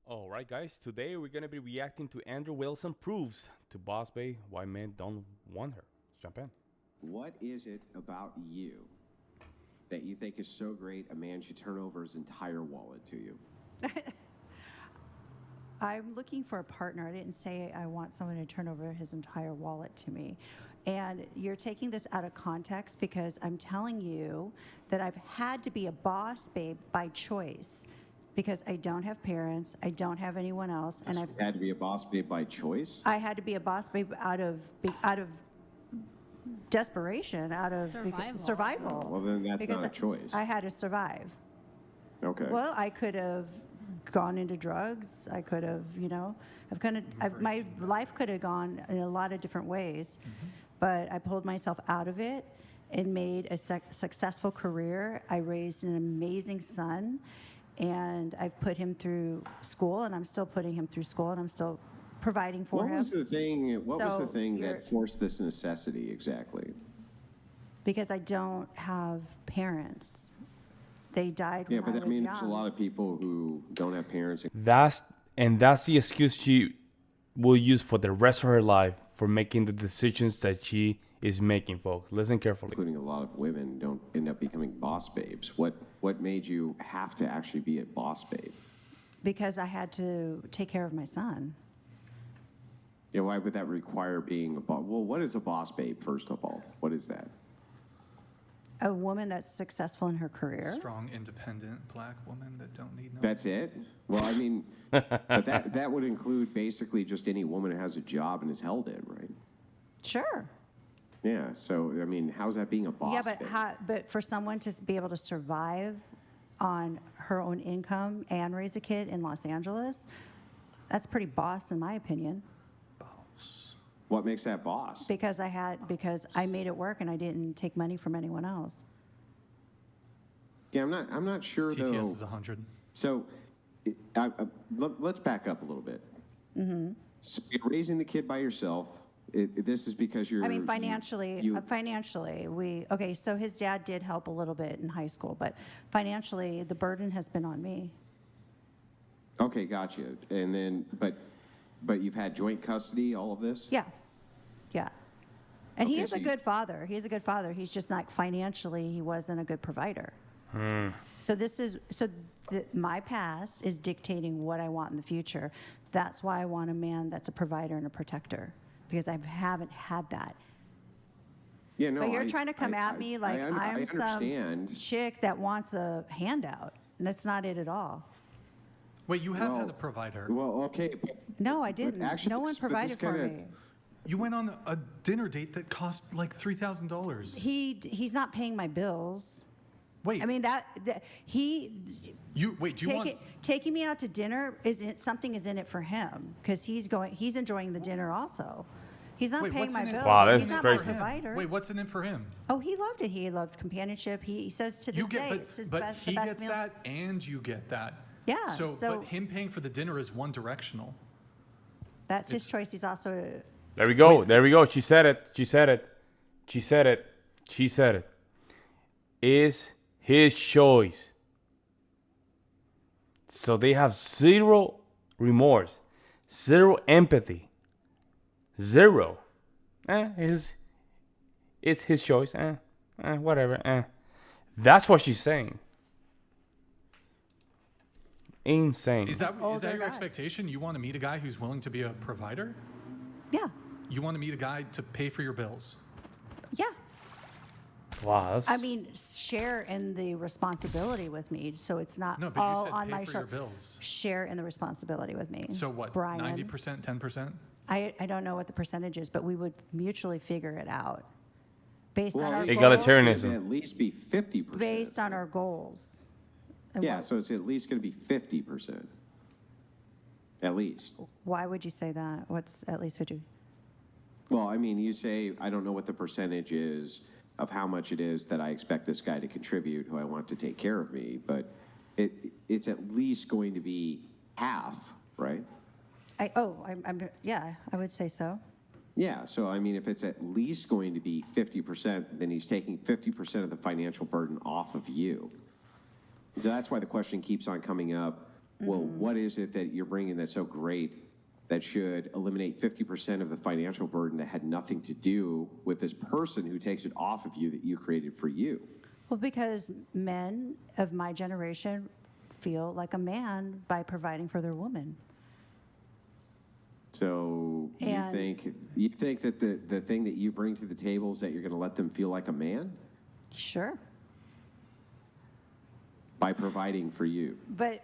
All right, guys. Today we're gonna be reacting to Andrew Wilson proves to Boss Bay why men don't want her. Let's jump in. What is it about you that you think is so great a man should turn over his entire wallet to you? I'm looking for a partner. I didn't say I want someone to turn over his entire wallet to me. And you're taking this out of context because I'm telling you that I've had to be a boss babe by choice because I don't have parents, I don't have anyone else, and I've Had to be a boss babe by choice? I had to be a boss babe out of desperation, out of survival. Well, then that's because not a choice. I had to survive. Okay. Well, I could have gone into drugs. I could have, my life could have gone in a lot of different ways, but I pulled myself out of it and made a successful career. I raised an amazing son, and I've put him through school, and I'm still putting him through school, and I'm still providing for him. What was the thing you're- that forced this necessity exactly? Because I don't have parents. They died Yeah, when but I I was mean, young. there's a lot of people who don't have parents. That's the excuse she will use for the rest of her life for making the decisions that she is making, folks. Listen carefully. Including a lot of women don't end up becoming boss babes. What made you have to actually be a boss babe? Because I had to take care of my son. Yeah, why would that require being a boss? Well, what is a boss babe, first of all? What is that? A woman that's successful in her career. Strong, independent black woman that don't need no. That's it? Well, I mean, but that would include basically just any woman who has a job and is held in, right? Sure. Yeah, so, I mean, how's that being a boss Yeah, but babe? but for someone to be able to survive on her own income and raise a kid in Los Angeles, that's pretty boss in my opinion. Boss. What makes that boss? Because I made it work and I didn't take money from anyone else. Yeah, I'm not sure TTS though. is 100. So, let's back up a little bit. Mm-hmm. So you're raising the kid by yourself. This is because you're. I mean, financially, you- so his dad did help a little bit in high school, but financially, the burden has been on me. Okay, gotcha. And then, but you've had joint custody, all of this? Yeah. And he Okay, is so a good father. He's a good father. He's just not financially, he wasn't a good provider. So my past is dictating what I want in the future. That's why I want a man that's a provider and a protector, because I haven't had that. Yeah, no. But you're trying to come at me like I I'm some understand. chick that wants a handout. And that's not it at all. Wait, you have Well- had a provider. Well, okay. No, I didn't. actually, No one but this provided for kinda- me. You went on a dinner date that cost like $3,000. He's not paying my bills. Wait, I mean do you want? taking me out to dinner something is in it for him because he's enjoying the dinner also. He's not Wait, paying what's my in it? bills. Wow, that's he's not crazy. my provider. Wait, what's in it for him? Oh, he loved it. He loved companionship. He says to this day, it's his but best, he the best gets meal. that and you get that. Yeah, So, so- but him paying for the dinner is one directional. That's his choice. He's also There we go. There we go. She said it. She said it. She said it. She said it. Is his choice. So they have zero remorse, zero empathy, zero. It's his choice. Whatever. That's what she's saying. Insane. Is that older your guy. expectation? You want to meet a guy who's willing to be a provider? yeah. You want to meet a guy to pay for your bills? Yeah. Wow. That's, I mean, share in the responsibility with me, so it's not No, but you all said on pay my for your shoulder. bills. Share in the responsibility with me. So what? Brian? 90%, 10%? I don't know what the percentage is, but we would mutually figure it out based on Well, our Egalitarianism. goals. It'd at least be 50%. Based on our goals. And Yeah, so it's at least going to be 50%. At least. why would you say that? What's at least 50? Well, I mean, you say, I don't know what the percentage is of how much it is that I expect this guy to contribute, who I want to take care of me, but it's at least going to be half, right? Yeah, I would say so. Yeah, so I mean, if it's at least going to be 50%, then he's taking 50% of the financial burden off of you. So that's why the question keeps on coming up. well, what is it that you're bringing that's so great that should eliminate 50% of the financial burden that had nothing to do with this person who takes it off of you that you created for you? Well, because men of my generation feel like a man by providing for their woman. So And- you think that the thing that you bring to the table is that you're going to let them feel like a man Sure. by providing for you? But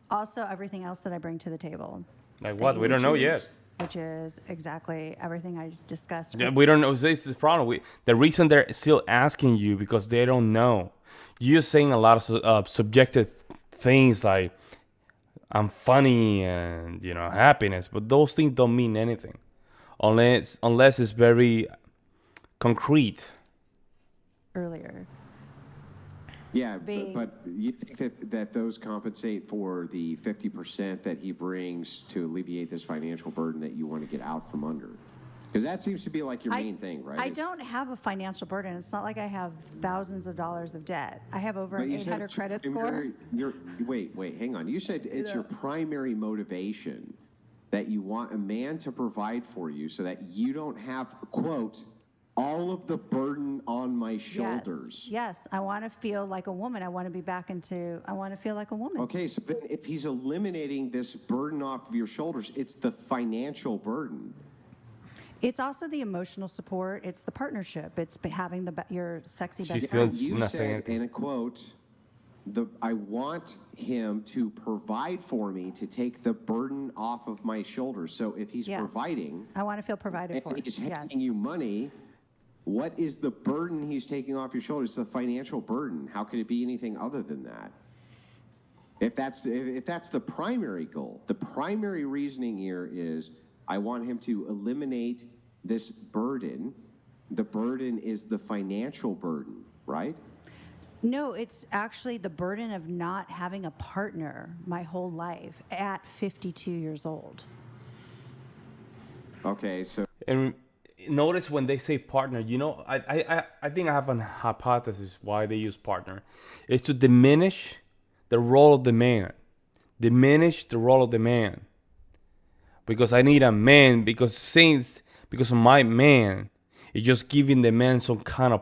also everything else that I bring to the table, Like what? We don't know yet. which is exactly everything I discussed. Yeah, we don't know. It's the problem. The reason they're still asking you because they don't know. You're saying a lot of subjective things like I'm funny and happiness, but those things don't mean anything unless it's very concrete. Earlier. Yeah, Being- but you think that those compensate for the 50% that he brings to alleviate this financial burden that you want to get out from under? Because that seems to be like your main thing, right? I don't have a financial burden. It's not like I have thousands of dollars of debt. I have over But an you said 800 it's your credit score. Wait, hang on. You said it's your primary motivation that you want a man to provide for you so that you don't have, quote, all of the burden on my shoulders. Yes. I want to feel like a woman. I want to be back into, I want to feel like a woman. Okay, so then if he's eliminating this burden off of your shoulders, it's the financial burden. It's also the emotional support. It's the partnership. It's having your sexy best She's friend. still You not saying said, anything. in a quote, I want him to provide for me to take the burden off of my shoulders. So if he's Yes. providing I want to feel provided for. and he's Yes. handing you money, what is the burden he's taking off your shoulders? The financial burden. How could it be anything other than that? If that's the primary goal, the primary reasoning here is I want him to eliminate this burden. The burden is the financial burden, right? No, it's actually the burden of not having a partner my whole life at 52 years old. Okay, so And notice when they say partner, I think I have an hypothesis why they use partner. It's to diminish the role of the man. Diminish the role of the man. Because I need a man, because of my man, it's just giving the man some kind of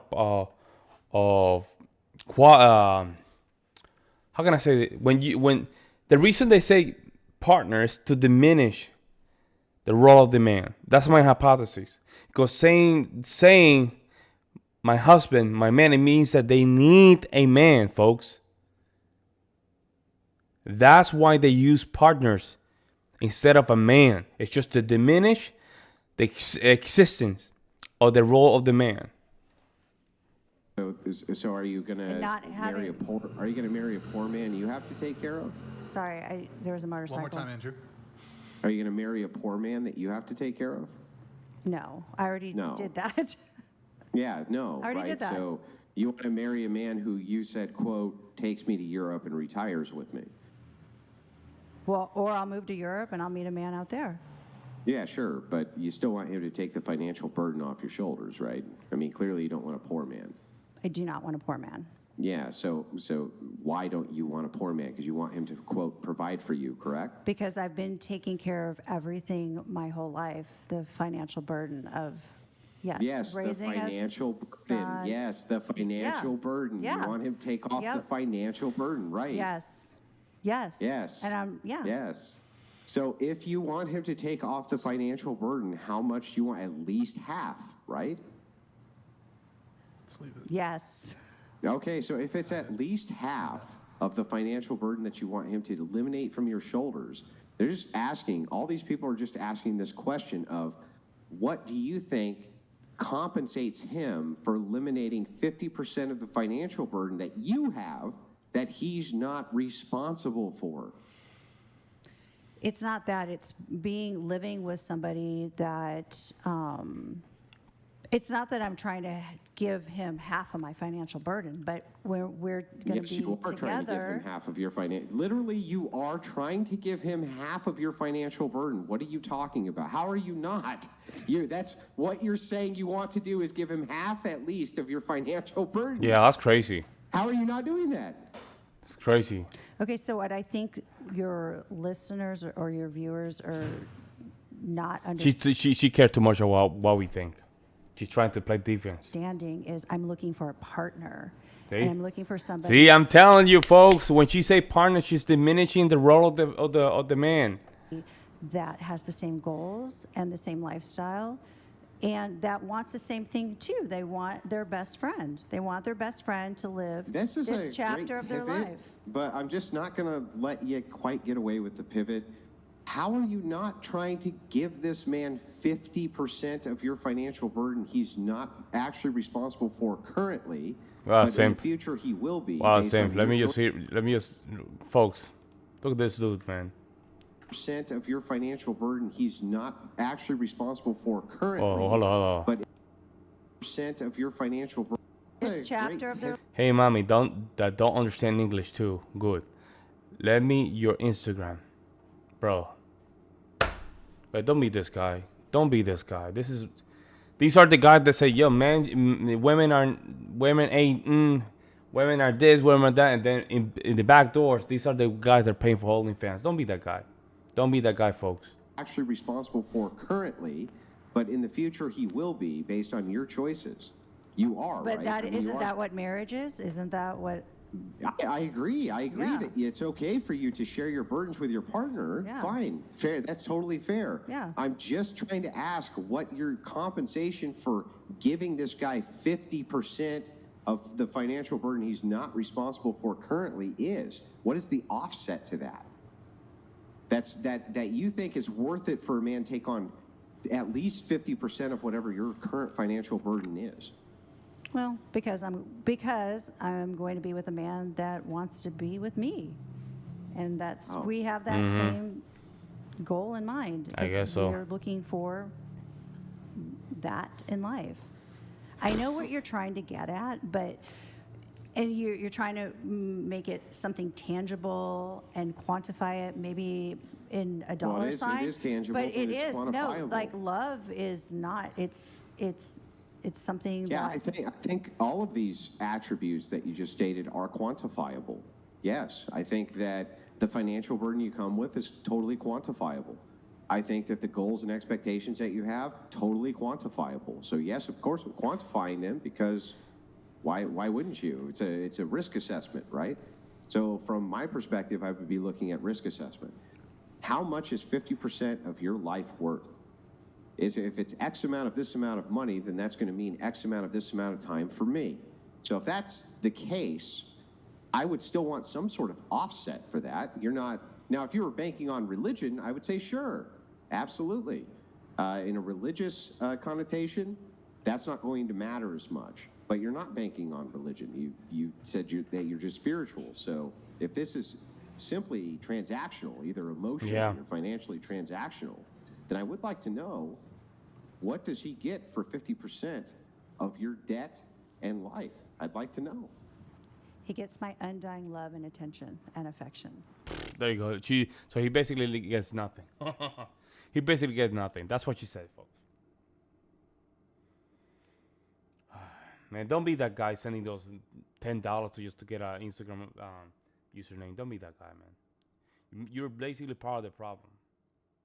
how can I say it? When the reason they say partner is to diminish the role of the man. That's my hypothesis. Because saying my husband, my man, it means that they need a man, folks. That's why they use partners instead of a man. It's just to diminish the existence of the role of the man. So are you gonna And not marry a having- poor? Are you gonna marry a poor man you have to take care of? Sorry, there was a motorcycle. One more time, Andrew. Are you gonna marry a poor man that you have to take care of? No, I already No. did that. Yeah, no. I already right? did that. So you want to marry a man who you said, quote, takes me to Europe and retires with me. Well, or I'll move to Europe and I'll meet a man out there. Yeah, sure, but you still want him to take the financial burden off your shoulders, right? I mean, clearly you don't want a poor man. I do not want a poor man. Yeah, so why don't you want a poor man? Because you want him to, quote, provide for you, correct? Because I've been taking care of everything my whole life. The financial burden of, Yes, the raising financial a burden. son. Yes, the financial burden. Yeah. You want him to take off the Yep. financial burden, right? Yes. Yes. Yes. And Yes. So if you want him to take off the financial burden, how much do you want? At least half, right? Let's leave it. Yes. Okay, so if it's at least half of the financial burden that you want him to eliminate from your shoulders, they're just asking, all these people are just asking this question of, what do you think compensates him for eliminating 50% of the financial burden that you have that he's not responsible for? It's not that. It's living with somebody that, it's not that I'm trying to give him half of my financial burden, but we're going to Yes, be you are trying to give him together. half of your literally, you are trying to give him half of your financial burden. What are you talking about? How are you not? That's what you're saying you want to do, is give him half at least of your financial burden. Yeah, that's crazy. How are you not doing that? It's crazy. Okay, so what I think your listeners or your viewers are not She cared too much about what we think. She's trying to play defense. understanding is I'm looking for a partner. See? And I'm looking for somebody See, I'm telling you, folks. When she say partner, she's diminishing the role of the man. that has the same goals and the same lifestyle and that wants the same thing too. They want their best friend. They want their best friend to live This is a chapter great of their pivot, life. but I'm just not going to let you quite get away with the pivot. How are you not trying to give this man 50% of your financial burden he's not actually responsible for currently, Well, but in the future he will be? Well, based same. on Let your me just, folks, look at this dude, man. percent of your financial burden he's not actually responsible for currently. Oh, hold on. But percent of your financial burden. This chapter of their Hey, mommy, don't understand English too. Good. Let me your Instagram, bro. But don't be this guy. Don't be this guy. These are the guys that say, "Yo, man, women ain't, women are this, women are that," and then in the back doors, these are the guys that are paying for OnlyFans. Don't be that guy. Don't be that guy, folks. Actually responsible for currently, but in the future he will be based on your choices. You are, but right? that I mean, you isn't are. that what marriage is? Isn't that what I agree. I agree Yeah. that it's okay for you to share your burdens with your partner. Yeah. Fine. Fair. That's totally fair. Yeah. I'm just trying to ask what your compensation for giving this guy 50% of the financial burden he's not responsible for currently is. What is the offset to that? That you think is worth it for a man to take on at least 50% of whatever your current financial burden is. well, because I'm going to be with a man that wants to be with me. And that's Oh. we have that same goal in mind. I guess so. We're looking for that in life. I know what you're trying to get at, but and you're trying to make it something tangible and quantify it maybe in a dollar it is sign. tangible, but but it it's is no, quantifiable. like love is not. It's something Yeah, that I think all of these attributes that you just stated are quantifiable. Yes, I think that the financial burden you come with is totally quantifiable. I think that the goals and expectations that you have, totally quantifiable. So yes, of course, we're quantifying them because why wouldn't you? It's a risk assessment, right? So from my perspective, I would be looking at risk assessment. How much is 50% of your life worth? Is if it's X amount of this amount of money, then that's going to mean X amount of this amount of time for me. So if that's the case, I would still want some sort of offset for that. You're not, now if you were banking on religion, I would say sure, absolutely. In a religious connotation, that's not going to matter as much. But you're not banking on religion. You said that you're just spiritual. So if this is simply transactional, either emotionally Yeah. or financially transactional, then I would like to know, what does he get for 50% of your debt and life? I'd like to know. he gets my undying love and attention and affection. There you go. So he basically gets nothing. He basically gets nothing. That's what she said, folks. Man, don't be that guy sending those $10 just to get an Instagram username. Don't be that guy, man. You're basically part of the problem.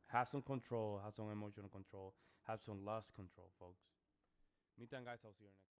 Have some control. Have some emotional control. Have some lust control, folks. Meantime, guys, I'll see you next.